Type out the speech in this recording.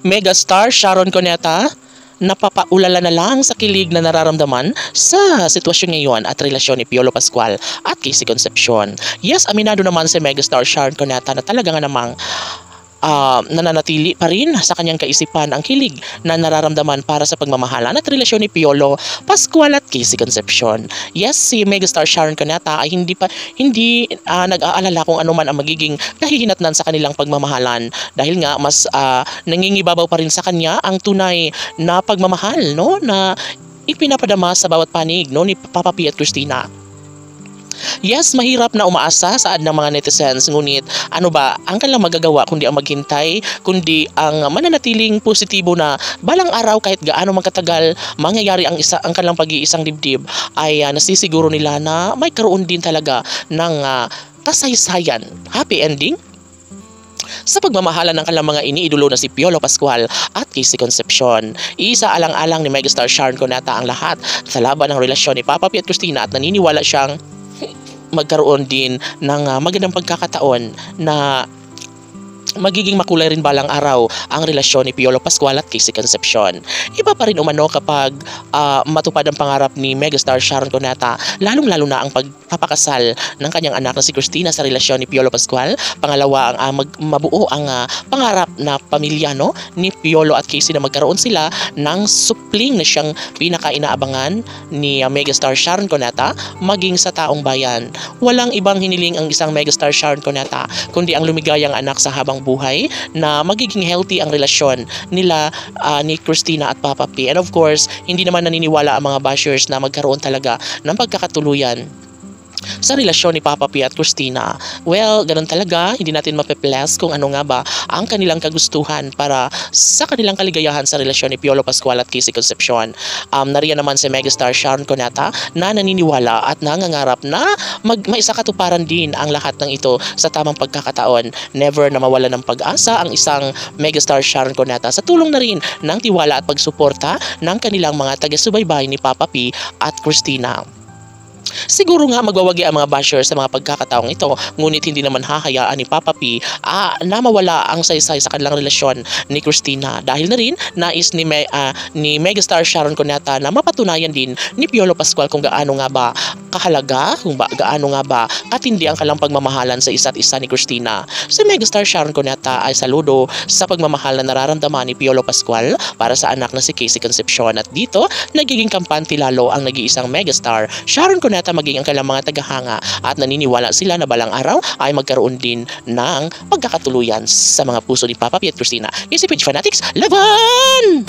megastar Sharon Cuneta, napapaulala na lang sa kilig na nararamdaman sa sitwasyon ngayon at relasyon ni Piolo Pascual at Casey Concepcion. Yes, aminado naman si megastar Sharon Cuneta na talaga nga namang nananatili pa rin sa kanyang kaisipan ang kilig na nararamdaman para sa pagmamahalan at relasyon ni Piolo Pascual at Casey Concepcion. Yes, si megastar Sharon Cuneta ay hindi nag-aalala kung ano man ang magiging kahihinatnan sa kanilang pagmamahalan dahil nga mas nangingibabaw pa rin sa kanya ang tunay na pagmamahal, no, na ipinapadama sa bawat panig, no, ni Papa P at Christina. Yes, mahirap na umaasa sa ng mga netizens, ngunit ano ba ang kanilang magagawa kundi ang maghintay, kundi ang mananatiling positibo na balang araw kahit gaano man katagal mangyayari ang kanilang pag-iisang dibdib ay nasisiguro nila na may karoon din talaga ng kasaysayan, happy ending sa pagmamahala ng kanilang mga iniidolo na si Piolo Pascual at Casey Concepcion. Isa alang-alang ni megastar Sharon Cuneta ang lahat sa laban ng relasyon ni Papa P at Christina at naniniwala siyang magkaroon din ng magandang pagkakataon na magiging makulay rin balang araw ang relasyon ni Piolo Pascual at Casey Concepcion. Iba pa rin umano kapag matupad ang pangarap ni megastar Sharon Cuneta, lalong-lalo na ang pagpapakasal ng kanyang anak na si Christina sa relasyon ni Piolo Pascual. Pangalawa, ang mabuo ang pangarap na pamilya, no, ni Piolo at Casey na magkaroon sila ng supling na siyang pinaka-inaabangan ni megastar Sharon Cuneta maging sa taong bayan. Walang ibang hiniling ang isang megastar Sharon Cuneta kundi ang lumigayang anak sa habang buhay na magiging healthy ang relasyon nila ni Christina at Papa P. And of course, hindi naman naniniwala ang mga bashers na magkaroon talaga ng pagkakatuluyan sa relasyon ni Papa P at Christina. Well, ganun talaga, hindi natin mape-bless kung ano nga ba ang kanilang kagustuhan para sa kanilang kaligayahan sa relasyon ni Piolo Pascual at Casey Concepcion. Nariyan naman si megastar Sharon Cuneta na naniniwala at nangangarap na maisakatuparan din ang lahat ng ito sa tamang pagkakataon. Never na mawala ng pag-asa ang isang megastar Sharon Cuneta sa tulong na rin ng tiwala at pagsuporta ng kanilang mga taga-subaybay ni Papa P at Christina. Siguro nga magwawagi ang mga bashers sa mga pagkakataong ito, ngunit hindi naman hahayaan ni Papa P na mawala ang saysay sa kanilang relasyon ni Christina dahil na rin nais ni megastar Sharon Cuneta na mapatunayan din ni Piolo Pascual kung gaano nga ba kahalaga, gaano nga ba katindi ang kanilang pagmamahalan sa isa't isa ni Christina. Si megastar Sharon Cuneta ay saludo sa pagmamahal na nararamdaman ni Piolo Pascual para sa anak na si Casey Concepcion at dito nagiging kampante lalo ang nag-iisang megastar Sharon Cuneta maging ang kailang mga tagahanga at naniniwala sila na balang araw ay magkaroon din ng pagkakatuluyan sa mga puso ni Papa P at Christina. Yes, si Page Fanatics, laban!